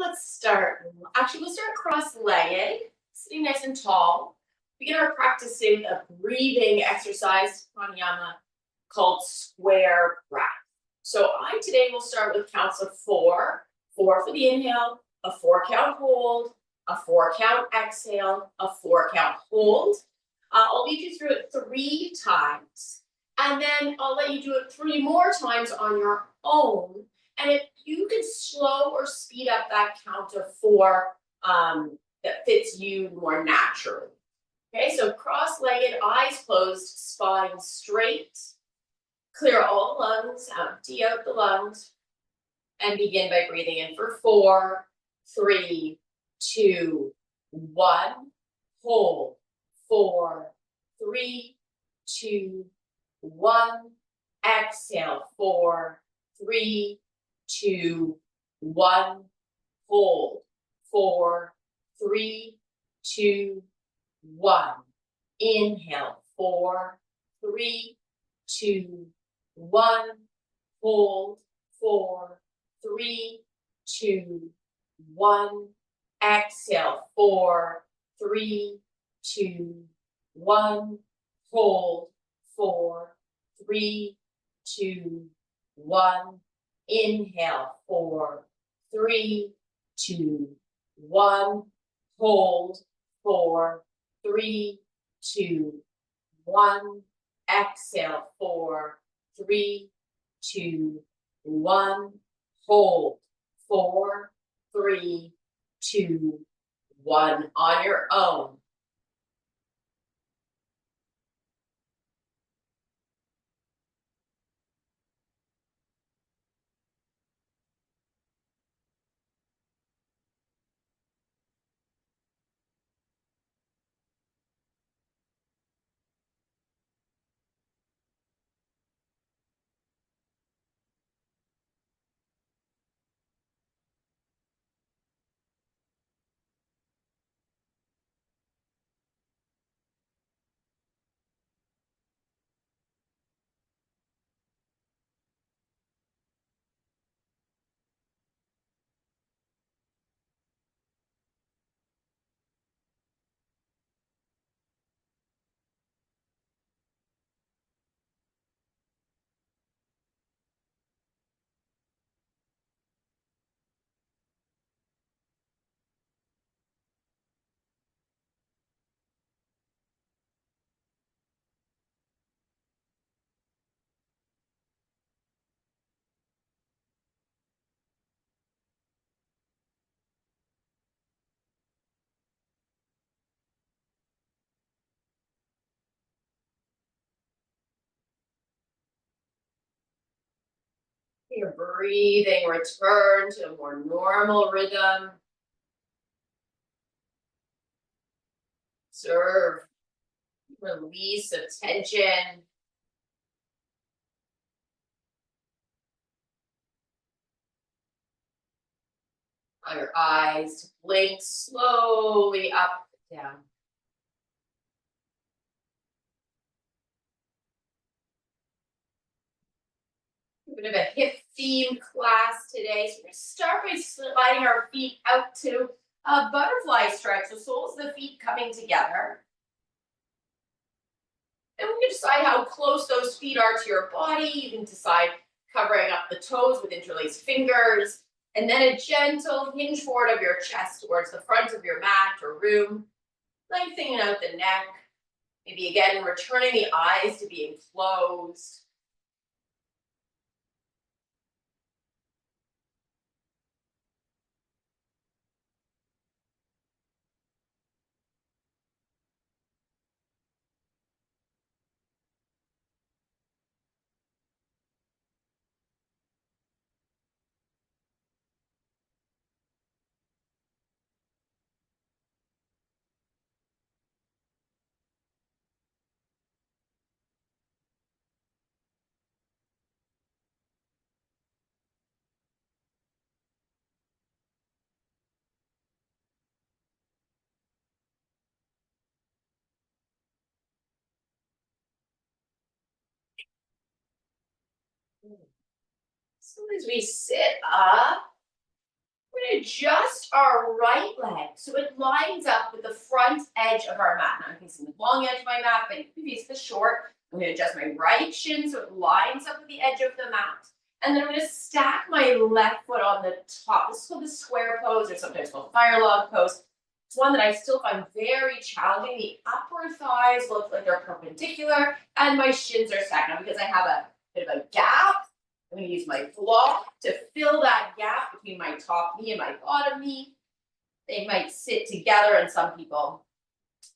Let's start. Actually, we'll start cross-legged, sitting nice and tall. Begin our practicing a breathing exercise, pranayama, called square breath. So I today will start with counts of four. Four for the inhale, a 4 count hold, a 4 count exhale, a 4 count hold. I'll lead you through it 3 times. And then I'll let you do it 3 more times on your own. And if you can slow or speed up that count of four that fits you more naturally. Okay, so cross-legged, eyes closed, spine straight. Clear all the lungs, empty out the lungs, and begin by breathing in for 4, 3, 2, 1. Hold. 4, 3, 2, 1. Exhale. 4, 3, 2, 1. Hold. 4, 3, 2, 1. Inhale. 4, 3, 2, 1. Hold. 4, 3, 2, 1. Exhale. 4, 3, 2, 1. Hold. 4, 3, 2, 1. Inhale. 4, 3, 2, 1. Hold. 4, 3, 2, 1. Exhale. 4, 3, 2, 1. Hold. 4, 3, 2, 1. On your own. Your breathing, return to a more normal rhythm. Observe release of tension. Allow your eyes to blink slowly up and down. A bit of a hip theme class today. So we're going to start by sliding our feet out to a butterfly stretch. The soles of the feet coming together. And we can decide how close those feet are to your body. You can decide covering up the toes with interlaced fingers. And then a gentle hinge forward of your chest towards the front of your mat or room. Lengthening out the neck. Maybe again, returning the eyes to being closed. So as we sit up, We're going to adjust our right leg so it lines up with the front edge of our mat. Now I'm facing the long edge of my mat, but you can face the short. I'm going to adjust my right shin so it lines up with the edge of the mat. And then I'm going to stack my left foot on the top. This is called the square pose, or sometimes called fire log pose. It's one that I still find very challenging. The upper thighs look like they're perpendicular, and my shins are stacked. Now, because I have a bit of a gap, I'm going to use my block to fill that gap between my top knee and my bottom knee. They might sit together in some people.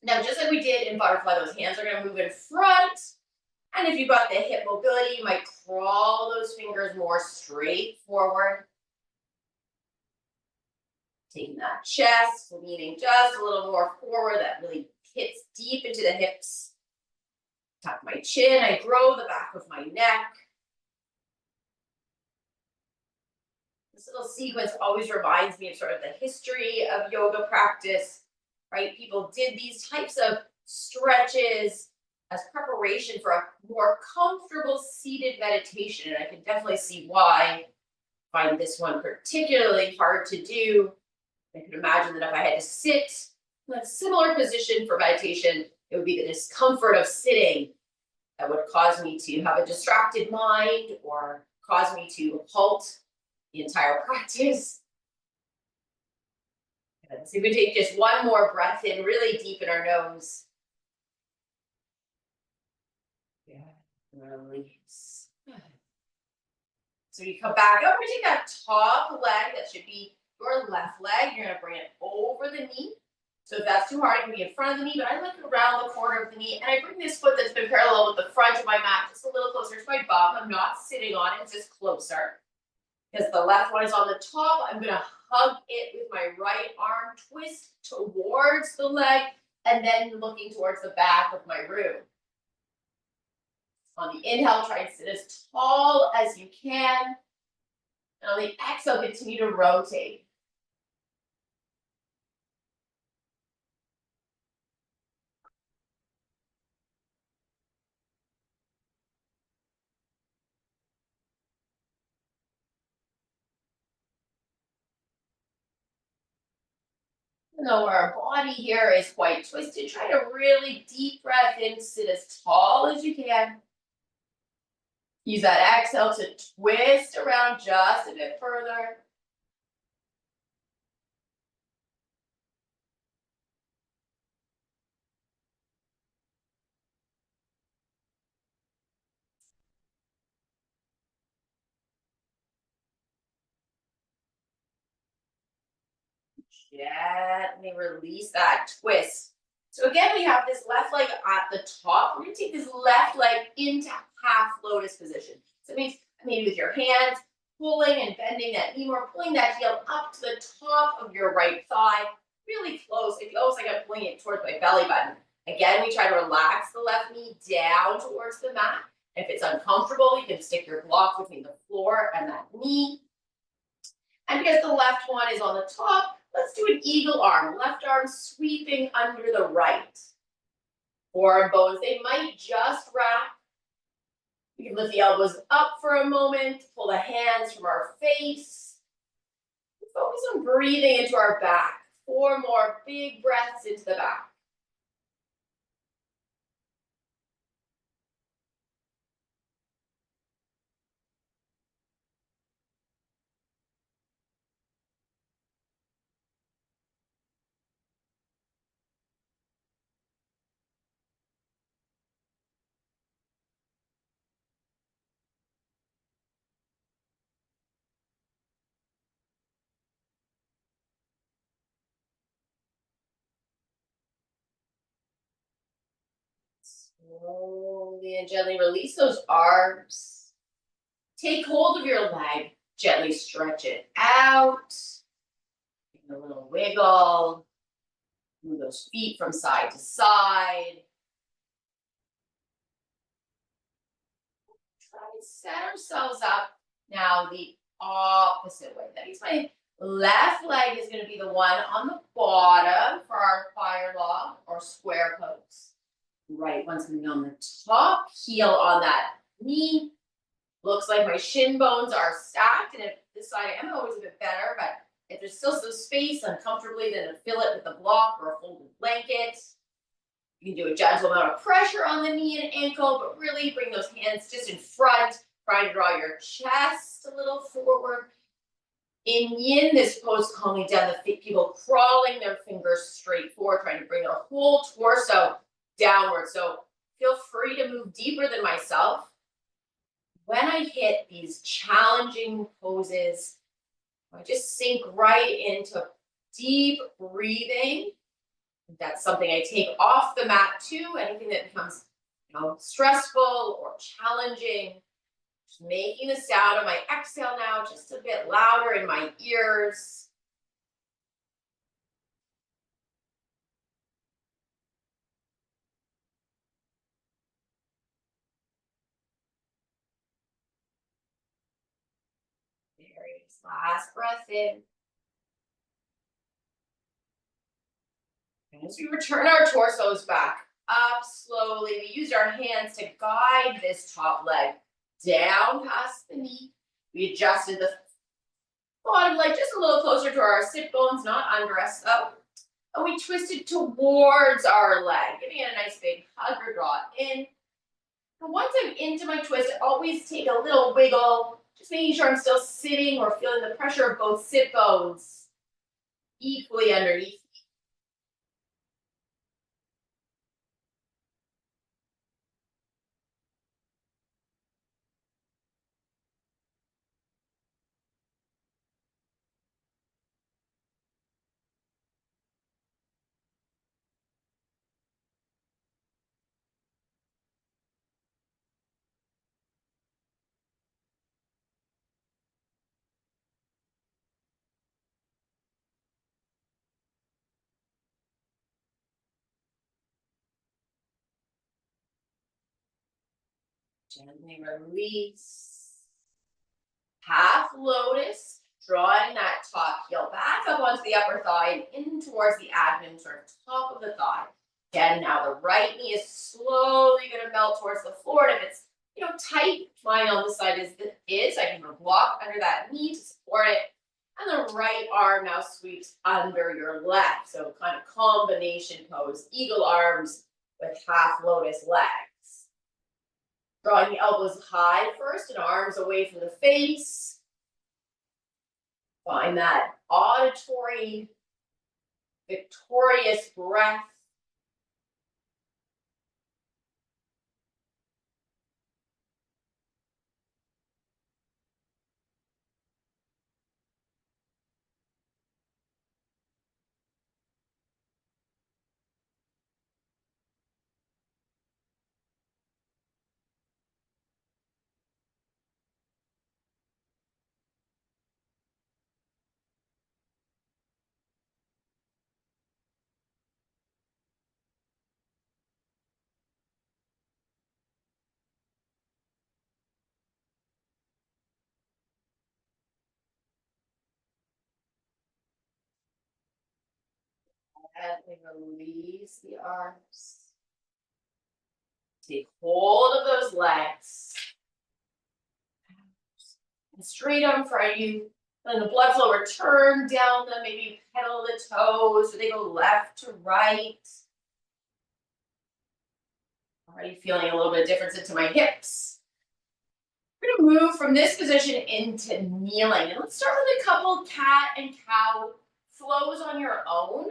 Now, just like we did in butterfly, those hands are going to move in front. And if you've got the hip mobility, you might crawl those fingers more straight forward. Taking that chest, leaning just a little more forward, that really hits deep into the hips. Tuck my chin, I grow the back of my neck. This little sequence always reminds me of sort of the history of yoga practice, right? People did these types of stretches as preparation for a more comfortable seated meditation. And I can definitely see why I find this one particularly hard to do. I could imagine that if I had to sit in a similar position for meditation, it would be the discomfort of sitting that would cause me to have a distracted mind or cause me to halt the entire practice. And so we take just one more breath in, really deep in our nose. Yeah, release. So you come back up, we take that top leg, that should be your left leg. You're gonna bring it over the knee. So if that's too hard, it can be in front of the knee, but I look around the corner of the knee, and I bring this foot that's been parallel with the front of my mat just a little closer to my bum. I'm not sitting on it, it's just closer. Because the left one is on the top, I'm gonna hug it with my right arm, twist towards the leg, and then looking towards the back of my room. On the inhale, try and sit as tall as you can. And on the exhale, continue to rotate. Even though our body here is quite twisted, try to really deep breath in, sit as tall as you can. Use that exhale to twist around just a bit further. Gently release that twist. So again, we have this left leg at the top. We're going to take this left leg into half lotus position. So it means maybe with your hands, pulling and bending that knee more, pulling that heel up to the top of your right thigh, really close. It feels like I'm pulling it towards my belly button. Again, we try to relax the left knee down towards the mat. If it's uncomfortable, you can stick your block between the floor and that knee. And because the left one is on the top, let's do an eagle arm. Left arm sweeping under the right. Forearm bones, they might just wrap. We can lift the elbows up for a moment, pull the hands from our face. Focus on breathing into our back. 4 more big breaths into the back. Slowly and gently release those arms. Take hold of your leg. Gently stretch it out. Give it a little wiggle. Move those feet from side to side. Try to set ourselves up now the opposite way. That means my left leg is going to be the one on the bottom for our fire log or square pose. Right one's going to be on the top, heel on that knee. Looks like my shin bones are stacked, and if this side I am always a bit better, but If there's still some space uncomfortably, then fill it with a block or a folded blanket. You can do a gentle amount of pressure on the knee and ankle, but really bring those hands just in front. Try to draw your chest a little forward. In yin, this pose calming down the feet, people crawling their fingers straight forward, trying to bring their whole torso downward. So feel free to move deeper than myself. When I hit these challenging poses, I just sink right into deep breathing. That's something I take off the mat too. Anything that becomes, stressful or challenging. Just making the sound of my exhale now just a bit louder in my ears. Very nice. Last breath in. And as we return our torsos back up slowly, we use our hands to guide this top leg down past the knee. We adjusted the bottom leg just a little closer to our sit bones, not under us though. And we twisted towards our leg, giving it a nice big hug or draw in. And once I'm into my twist, I always take a little wiggle, just making sure I'm still sitting or feeling the pressure of both sit bones equally underneath. Gently release. Half lotus, drawing that top heel back up onto the upper thigh and in towards the abdomen, sort of top of the thigh. Again, now the right knee is slowly going to melt towards the floor. And if it's tight, lying on the side I can block under that knee to support it. And the right arm now sweeps under your left. So kind of combination pose, eagle arms with half lotus legs. Drawing the elbows high first and arms away from the face. Find that auditory, victorious breath. Gently release the arms. Take hold of those legs. And straight up in front of you. Letting the blood flow return down them. Maybe you pedal the toes so they go left to right. Already feeling a little bit of difference into my hips. We're going to move from this position into kneeling. And let's start with a couple cat and cow flows on your own.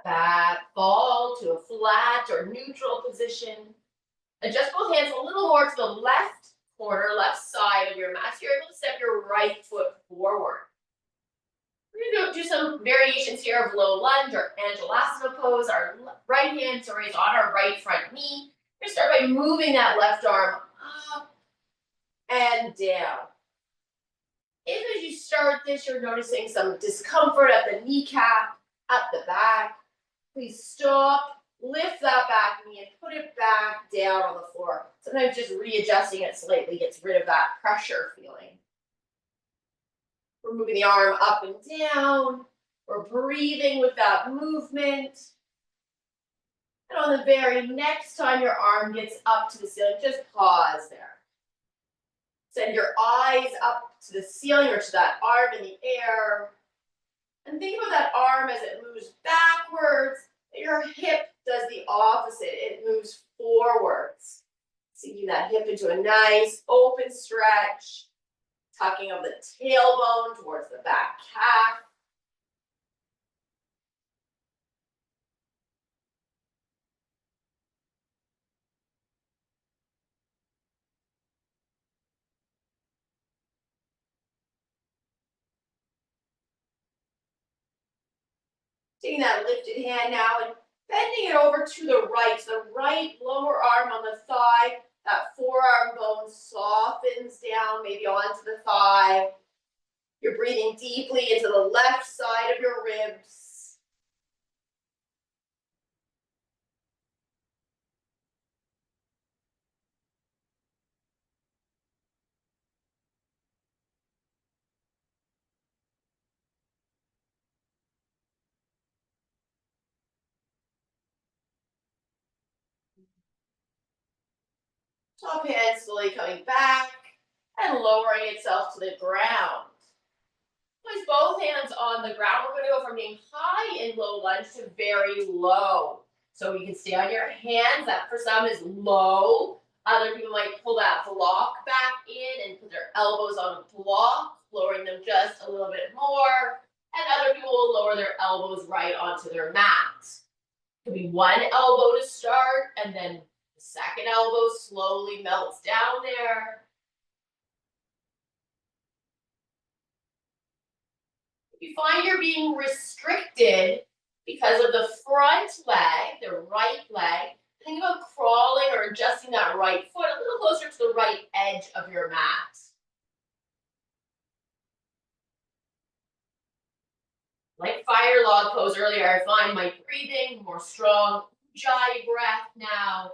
Back, fall to a flat or neutral position. Adjust both hands a little more to the left corner, left side of your mat. So you're able to step your right foot forward. some variations here of low lunge or Angelasana pose. Our right hand, sorry, is on our right front knee. We're gonna start by moving that left arm up and down. If as you start this, you're noticing some discomfort at the kneecap, at the back, please stop, lift that back knee and put it back down on the floor. Sometimes just readjusting it slightly gets rid of that pressure feeling. We're moving the arm up and down. We're breathing with that movement. And on the very next time your arm gets up to the ceiling, just pause there. Send your eyes up to the ceiling or to that arm in the air. And think about that arm as it moves backwards. Your hip does the opposite. It moves forwards. Sinking that hip into a nice open stretch. Tucking of the tailbone towards the back calf. Taking that lifted hand now and bending it over to the right. So the right lower arm on the thigh. That forearm bone softens down, maybe onto the thigh. You're breathing deeply into the left side of your ribs. Top hand slowly coming back and lowering itself to the ground. Place both hands on the ground. We're going to go from being high in low lunge to very low. So you can stay on your hands. That for some is low. Other people might pull that block back in and put their elbows on a block, lowering them just a little bit more. And other people will lower their elbows right onto their mat. Could be one elbow to start, and then the second elbow slowly melts down there. If you find you're being restricted because of the front leg, the right leg, think about crawling or adjusting that right foot a little closer to the right edge of your mat. Like fire log pose earlier, I find my breathing more strong, ujjayi breath now.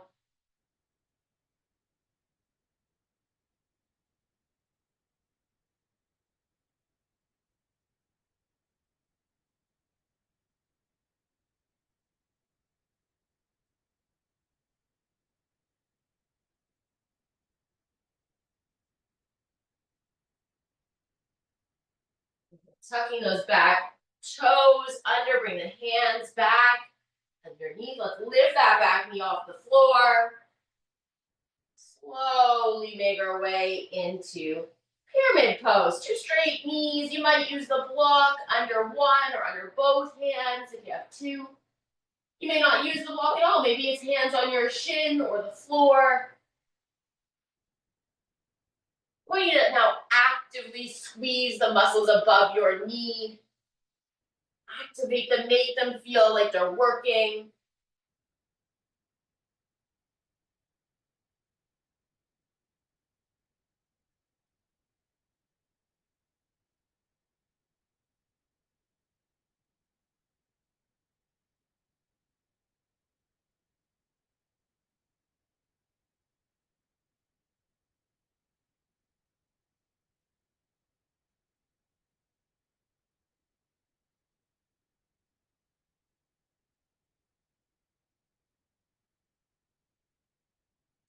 Tucking those back toes under, bring the hands back underneath. Let's lift that back knee off the floor. Slowly make our way into pyramid pose. Two straight knees. You might use the block under one or under both hands if you have two. You may not use the block at all. Maybe it's hands on your shin or the floor. I want you to now actively squeeze the muscles above your knee. Activate them, make them feel like they're working.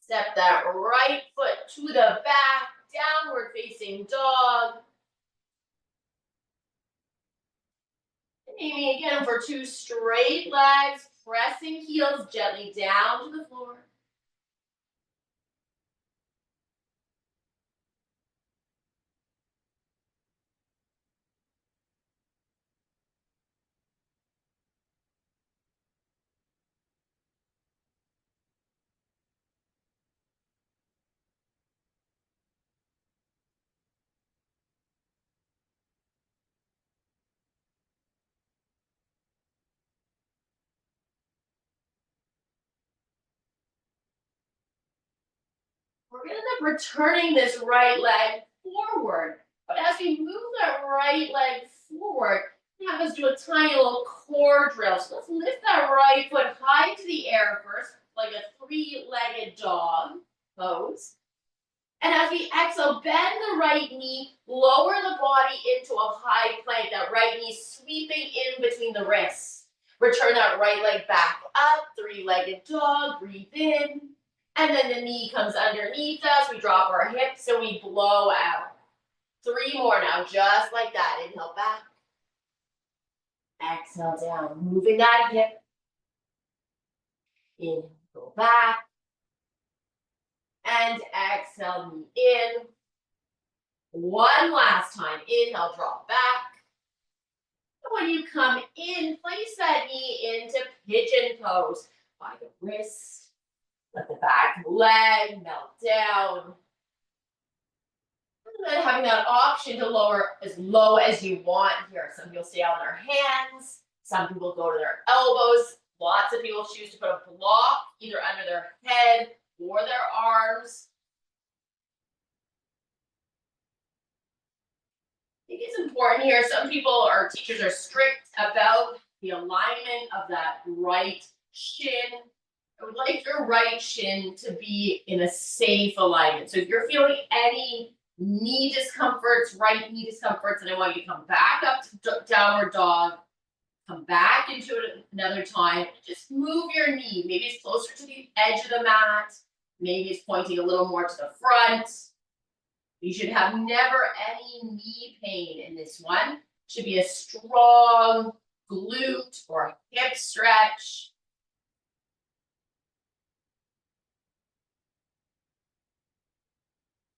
Step that right foot to the back, downward facing dog. And aiming again for two straight legs, pressing heels gently down to the floor. We're gonna end up returning this right leg forward. But as we move that right leg forward, have us do a tiny little core drill. So let's lift that right foot high to the air first, like a three-legged dog pose. And as we exhale, bend the right knee, lower the body into a high plank, that right knee sweeping in between the wrists. Return that right leg back up, three-legged dog, breathe in. And then the knee comes underneath us, we drop our hips and we blow out. 3 more now, just like that. Inhale back. Exhale down, moving that hip. Inhale, go back. And exhale, knee in. One last time. Inhale, drop back. And when you come in, place that knee into pigeon pose. By the wrist, let the back leg melt down. And then having that option to lower as low as you want here. Some people stay on their hands. Some people go to their elbows. Lots of people choose to put a block either under their head or their arms. I think it's important here. Some people or teachers are strict about the alignment of that right shin. I would like your right shin to be in a safe alignment. So if you're feeling any knee discomforts, right knee discomforts, and I want you to come back up to downward dog, come back into it another time, just move your knee. Maybe it's closer to the edge of the mat. Maybe it's pointing a little more to the front. You should have never any knee pain in this one. Should be a strong glute or hip stretch.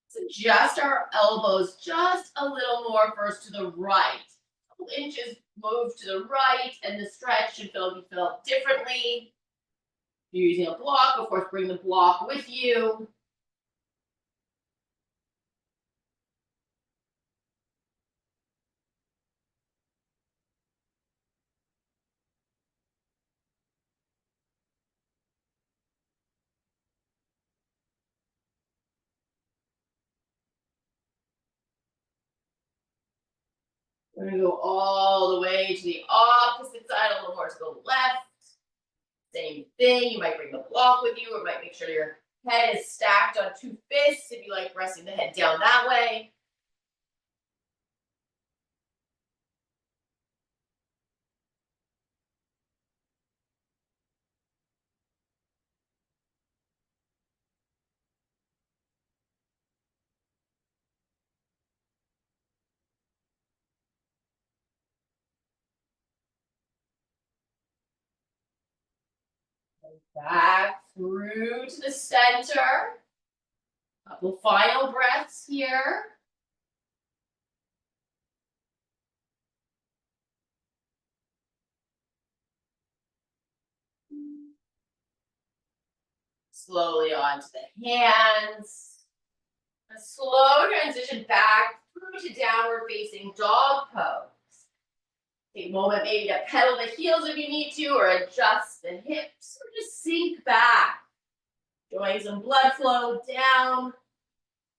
So adjust our elbows just a little more first to the right. A couple inches move to the right, and the stretch should be felt differently. If you're using a block, of course, bring the block with you. We're going to go all the way to the opposite side, a little more to the left. Same thing. You might bring the block with you, or might make sure your head is stacked on 2 fists if you like resting the head down that way. Back through to the center. Couple final breaths here. Slowly onto the hands. A slow transition back through to downward facing dog pose. Take a moment maybe to pedal the heels if you need to, or adjust the hips, or just sink back. Enjoying some blood flow down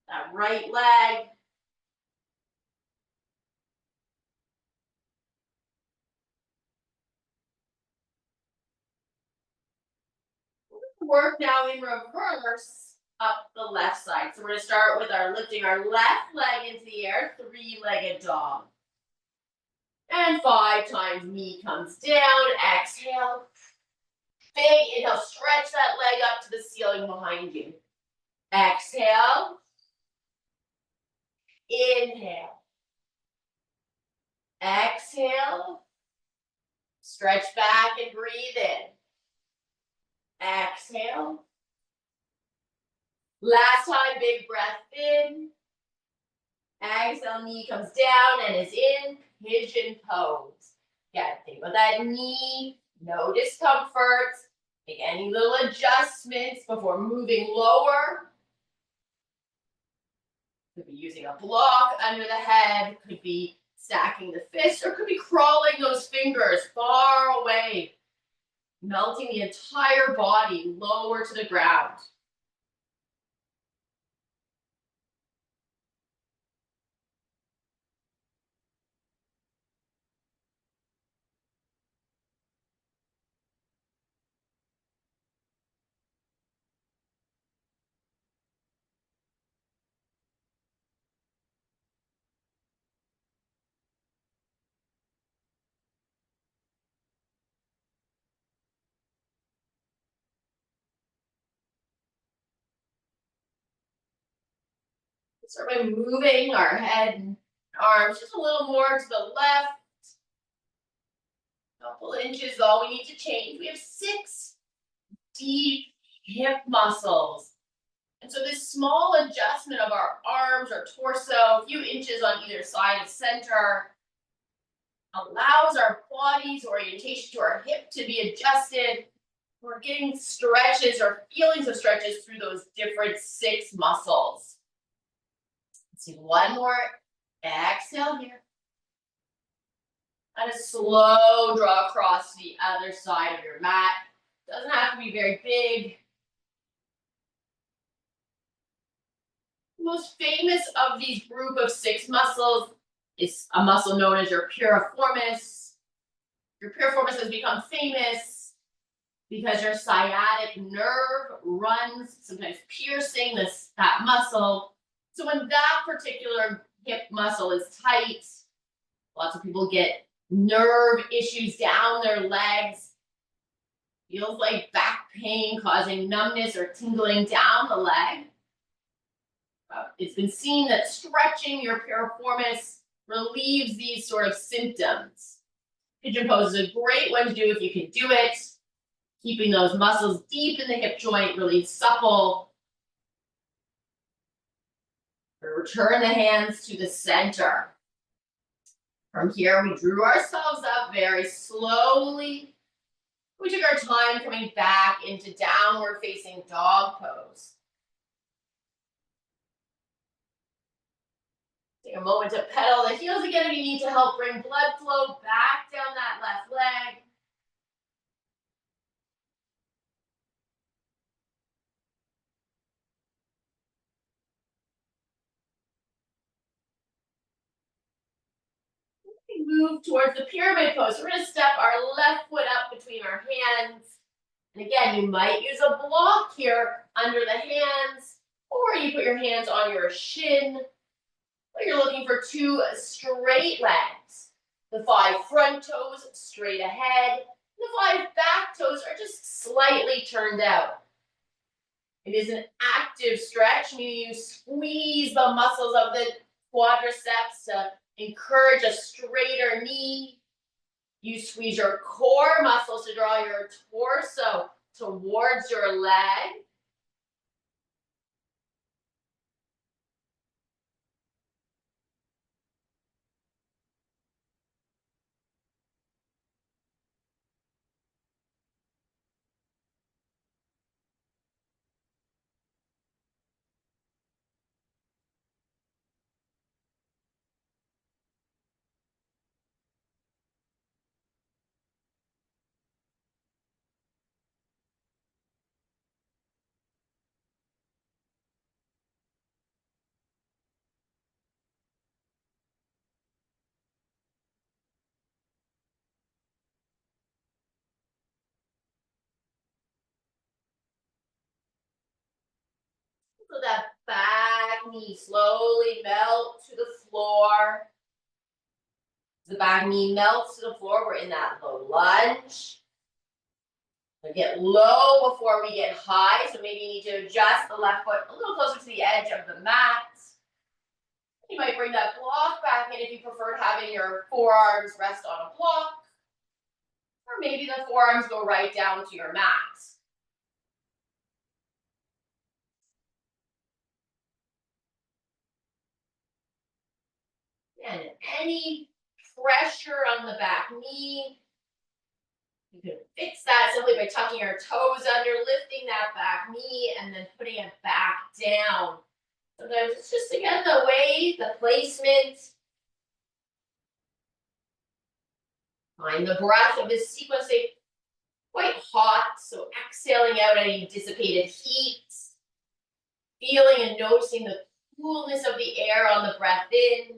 that right leg. Work now in reverse up the left side. So we're going to start with lifting our left leg into the air, three-legged dog. And 5 times knee comes down. Exhale. Big inhale, stretch that leg up to the ceiling behind you. Exhale. Inhale. Exhale. Stretch back and breathe in. Exhale. Last time, big breath in. Exhale, knee comes down and is in pigeon pose. Yeah, think about that knee, no discomfort. Make any little adjustments before moving lower. Could be using a block under the head, could be stacking the fists, or could be crawling those fingers far away, melting the entire body lower to the ground. Start by moving our head and arms just a little more to the left. A couple inches, all we need to change. We have 6 deep hip muscles. And so this small adjustment of our arms or torso, a few inches on either side of center, allows our body's orientation to our hip to be adjusted. We're getting stretches or feelings of stretches through those different 6 muscles. Let's do one more. Exhale here. And a slow draw across to the other side of your mat. Doesn't have to be very big. The most famous of these group of 6 muscles is a muscle known as your piriformis. Your piriformis has become famous because your sciatic nerve runs, sometimes piercing that muscle. So when that particular hip muscle is tight, lots of people get nerve issues down their legs. Feels like back pain causing numbness or tingling down the leg. It's been seen that stretching your piriformis relieves these sort of symptoms. Pigeon pose is a great one to do if you can do it. Keeping those muscles deep in the hip joint, really supple. Return the hands to the center. From here, we drew ourselves up very slowly. We took our time coming back into downward facing dog pose. Take a moment to pedal the heels again if you need to help bring blood flow back down that left leg. We move towards the pyramid pose. We're going to step our left foot up between our hands. And again, you might use a block here under the hands, or you put your hands on your shin. But you're looking for 2 straight legs. The 5 front toes straight ahead. The 5 back toes are just slightly turned out. It is an active stretch, meaning you squeeze the muscles of the quadriceps to encourage a straighter knee. You squeeze your core muscles to draw your torso towards your leg. So that back knee slowly melt to the floor. The back knee melts to the floor. We're in that low lunge. We get low before we get high, so maybe you need to adjust the left foot a little closer to the edge of the mat. You might bring that block back in if you prefer having your forearms rest on a block. Or maybe the forearms go right down to your mat. And any pressure on the back knee, you can fix that simply by tucking your toes under, lifting that back knee, and then putting it back down. Sometimes it's just, again, the weight, the placement. Find the breath of this sequence quite hot, so exhaling out any dissipated heat. Feeling and noticing the coolness of the air on the breath in.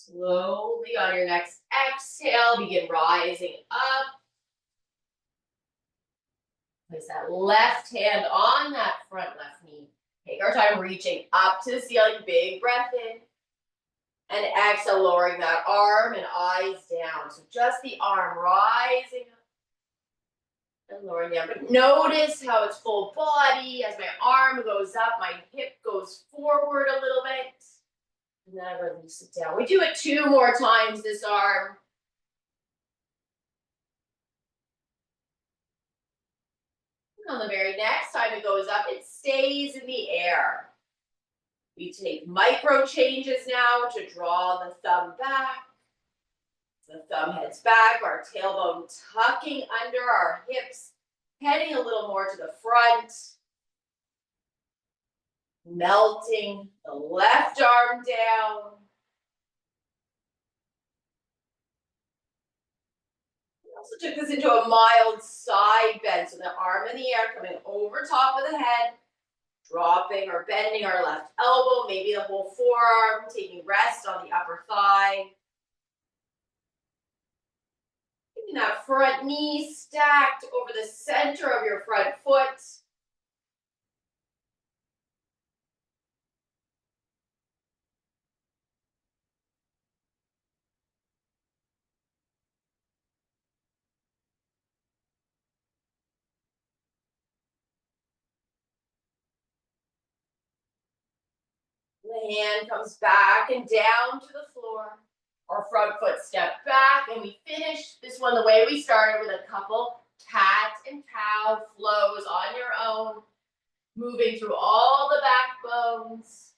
Slowly on your next exhale, begin rising up. Place that left hand on that front left knee. Take our time reaching up to the ceiling. Big breath in. And exhale, lowering that arm and eyes down. So just the arm rising up and lowering down. But notice how it's full body. As my arm goes up, my hip goes forward a little bit. And then I release it down. We do it 2 more times, this arm. And on the very next time it goes up, it stays in the air. We take micro changes now to draw the thumb back. The thumb heads back, our tailbone tucking under our hips, heading a little more to the front. Melting the left arm down. We also took this into a mild side bend, so the arm in the air coming over top of the head, dropping or bending our left elbow, maybe the whole forearm, taking rest on the upper thigh. Keeping that front knee stacked over the center of your front foot. The hand comes back and down to the floor. Our front foot step back, and we finish this one the way we started, with a couple cat and cow flows on your own, moving through all the back bones.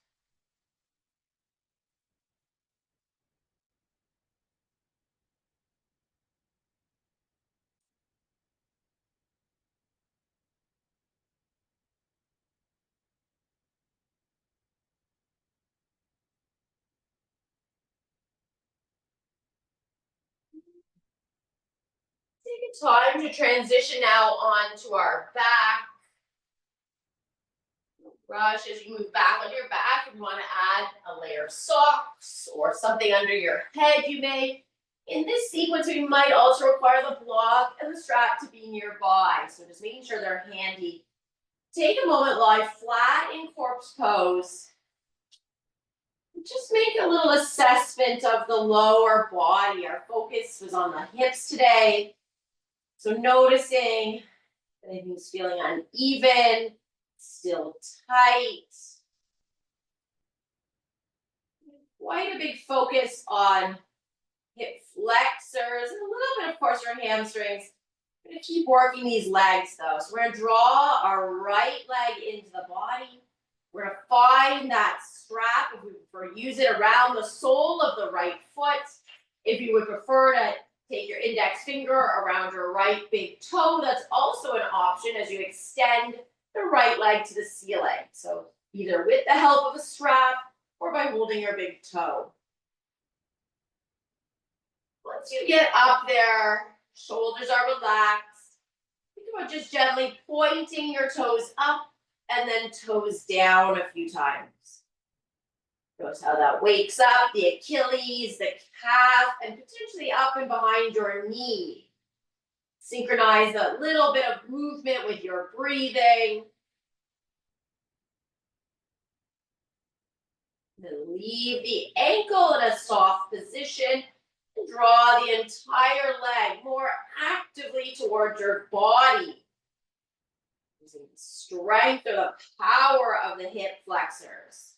Take a time to transition now onto our back. Brush as you move back on your back. If you want to add a layer of socks or something under your head, you may. In this sequence, we might also require the block and the strap to be nearby. So just making sure they're handy. Take a moment, lie flat in corpse pose. Just make a little assessment of the lower body. Our focus was on the hips today. So noticing if anything's feeling uneven, still tight. Quite a big focus on hip flexors and a little bit, of course, your hamstrings. We're going to keep working these legs though. So we're going to draw our right leg into the body. We're going to find that strap, if we prefer, use it around the sole of the right foot. If you would prefer to take your index finger around your right big toe, that's also an option as you extend the right leg to the ceiling. So either with the help of a strap or by holding your big toe. Once you get up there, shoulders are relaxed. Think about just gently pointing your toes up and then toes down a few times. Notice how that wakes up the Achilles, the calf, and potentially up and behind your knee. Synchronize a little bit of movement with your breathing. Then leave the ankle in a soft position and draw the entire leg more actively towards your body. Using the strength or the power of the hip flexors.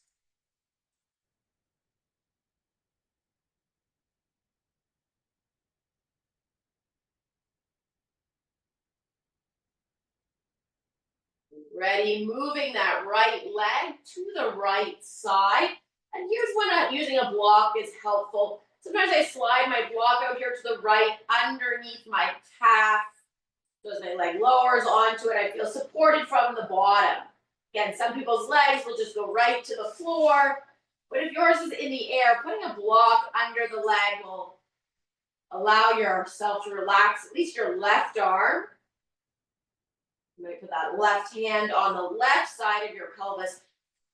Ready, moving that right leg to the right side. And here's when using a block is helpful. Sometimes I slide my block out here to the right underneath my calf. So as my leg lowers onto it, I feel supported from the bottom. Again, some people's legs will just go right to the floor. But if yours is in the air, putting a block under the leg will allow yourself to relax at least your left arm. You might put that left hand on the left side of your pelvis,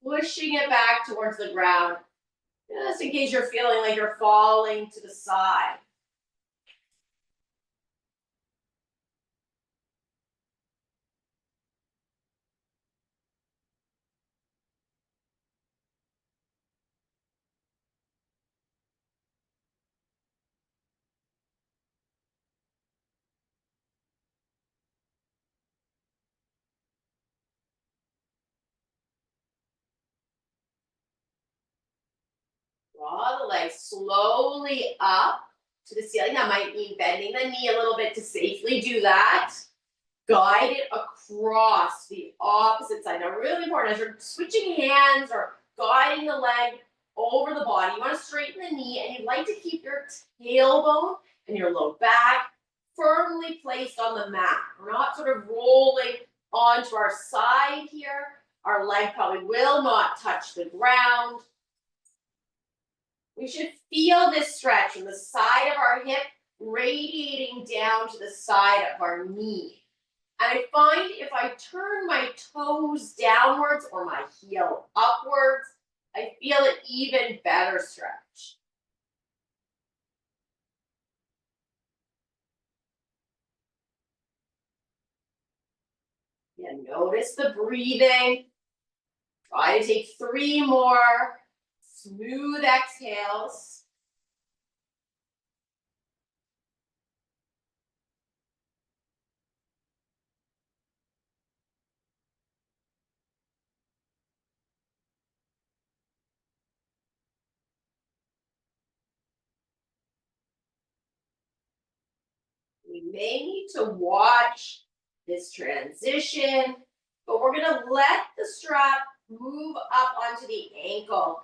pushing it back towards the ground. Just in case you're feeling like you're falling to the side. Draw the legs slowly up to the ceiling. That might mean bending the knee a little bit to safely do that. Guide it across the opposite side. Now, really important as you're switching hands or guiding the leg over the body, you want to straighten the knee and you'd like to keep your tailbone and your low back firmly placed on the mat. We're not sort of rolling onto our side here. Our leg probably will not touch the ground. We should feel this stretch from the side of our hip radiating down to the side of our knee. And I find if I turn my toes downwards or my heel upwards, I feel an even better stretch. Yeah, notice the breathing. Try to take 3 more smooth exhales. We may need to watch this transition, but we're going to let the strap move up onto the ankle.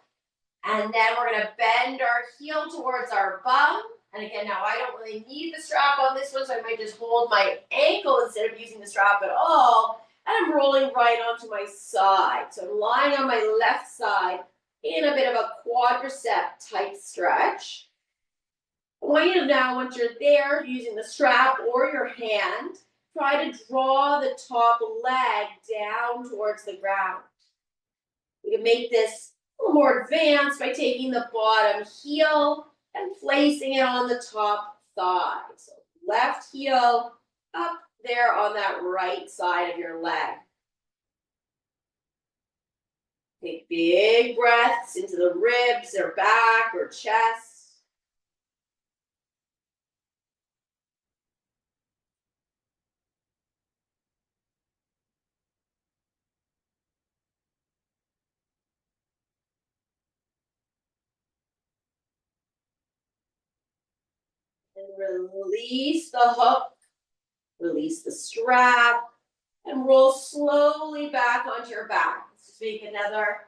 And then we're going to bend our heel towards our bum. And again, now I don't really need the strap on this one, so I might just hold my ankle instead of using the strap at all. And I'm rolling right onto my side. So I'm lying on my left side in a bit of a quadricep type stretch. I want you to now, once you're there, using the strap or your hand, try to draw the top leg down towards the ground. We can make this a little more advanced by taking the bottom heel and placing it on the top thigh. So left heel up there on that right side of your leg. Take big breaths into the ribs or back or chest. And release the hook, release the strap, and roll slowly back onto your back. Let's just make another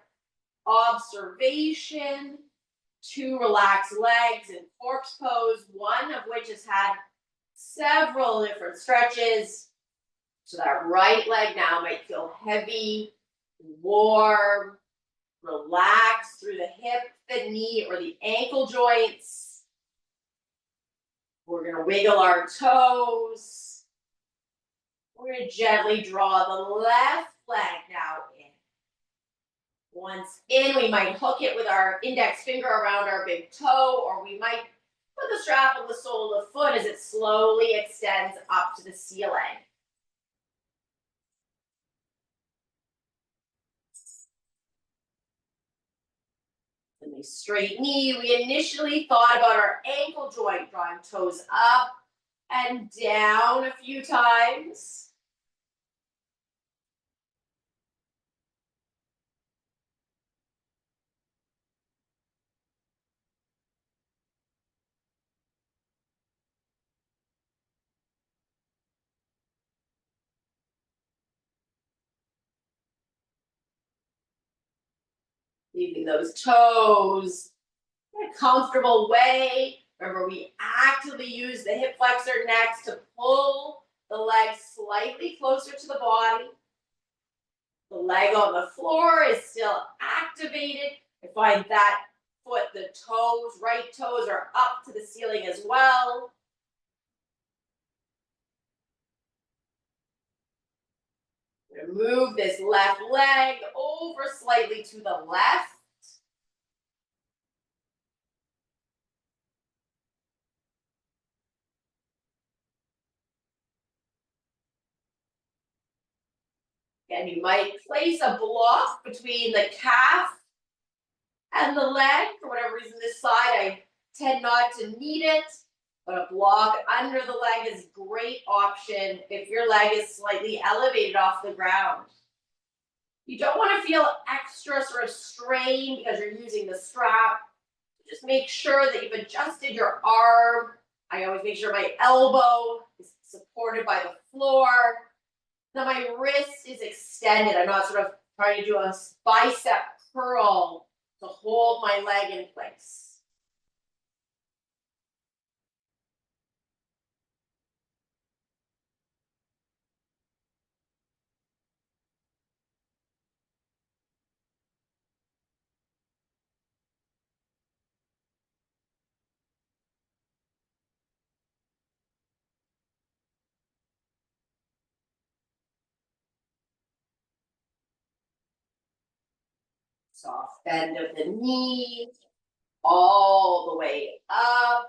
observation. 2 relaxed legs in corpse pose, one of which has had several different stretches. So that right leg now might feel heavy, warm, relaxed through the hip, the knee, or the ankle joints. We're going to wiggle our toes. We're going to gently draw the left leg now in. Once in, we might hook it with our index finger around our big toe, or we might put the strap on the sole of the foot as it slowly extends up to the ceiling. And the straight knee, we initially thought about our ankle joint, drawing toes up and down a few times. Leaving those toes in a comfortable way. Remember, we actively use the hip flexor next to pull the leg slightly closer to the body. The leg on the floor is still activated. I find that foot, the toes, right toes are up to the ceiling as well. We're going to move this left leg over slightly to the left. And you might place a block between the calf and the leg. For whatever reason, this side, I tend not to need it, but a block under the leg is a great option if your leg is slightly elevated off the ground. You don't want to feel extra sort of strain because you're using the strap. Just make sure that you've adjusted your arm. I always make sure my elbow is supported by the floor. That my wrist is extended. I'm not sort of trying to do a bicep curl to hold my leg in place. Soft bend of the knee, all the way up.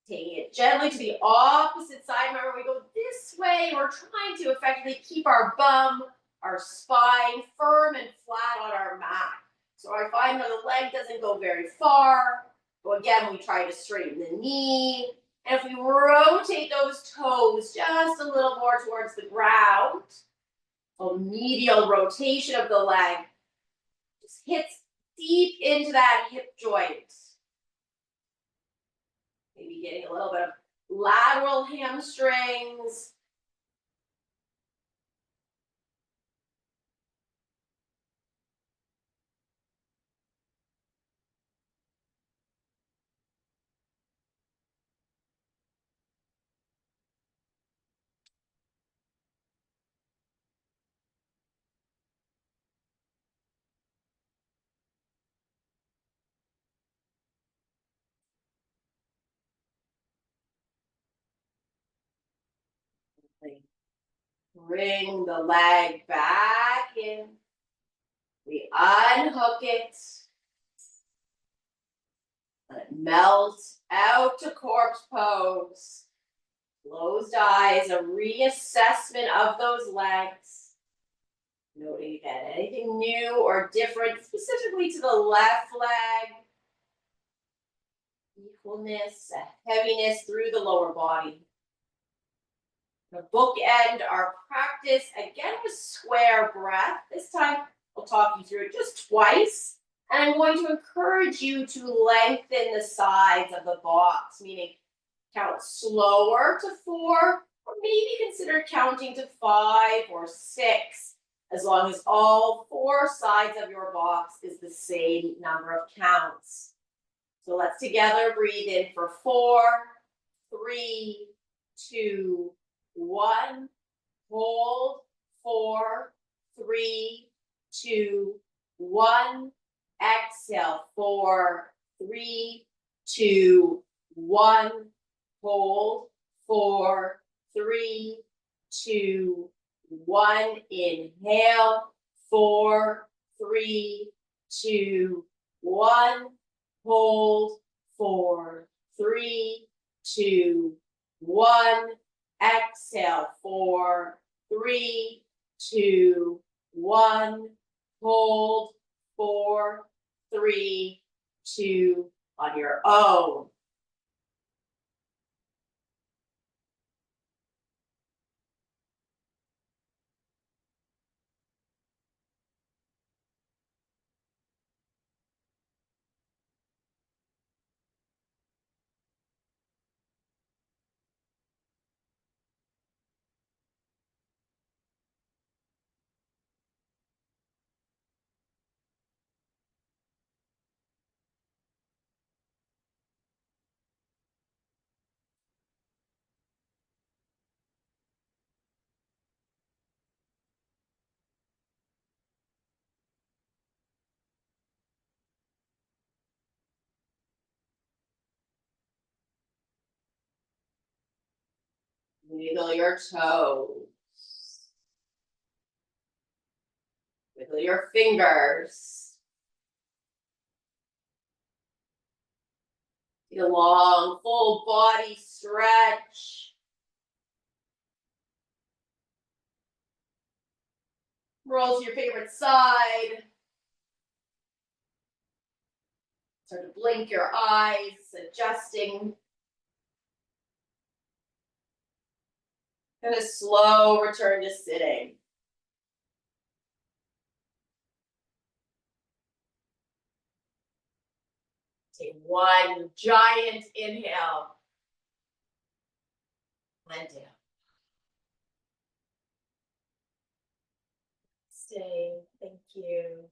Taking it gently to the opposite side. Remember, we go this way. We're trying to effectively keep our bum, our spine firm and flat on our mat. So I find that the leg doesn't go very far. So again, we try to straighten the knee. And if we rotate those toes just a little more towards the ground, a medial rotation of the leg just hits deep into that hip joint. Maybe getting a little bit of lateral hamstrings. Bring the leg back in. We unhook it. Let it melt out to corpse pose. Closed eyes, a reassessment of those legs. Noting again anything new or different, specifically to the left leg. Equalness, a heaviness through the lower body. The bookend our practice again with square breath. This time I'll talk you through it just twice. And I'm going to encourage you to lengthen the sides of the box, meaning count slower to 4, or maybe consider counting to 5 or 6, as long as all 4 sides of your box is the same number of counts. So let's together breathe in for 4, 3, 2, 1. Hold. 4, 3, 2, 1. Exhale. 4, 3, 2, 1. Hold. 4, 3, 2, 1. Inhale. 4, 3, 2, 1. Hold. 4, 3, 2, 1. Exhale. 4, 3, 2, 1. Hold. 4, 3, 2, on your own. Wiggle your toes. Wiggle your fingers. Take a long, full body stretch. Roll to your favorite side. Start to blink your eyes, adjusting. And a slow return to sitting. Take one giant inhale. And down. Stay. Thank you.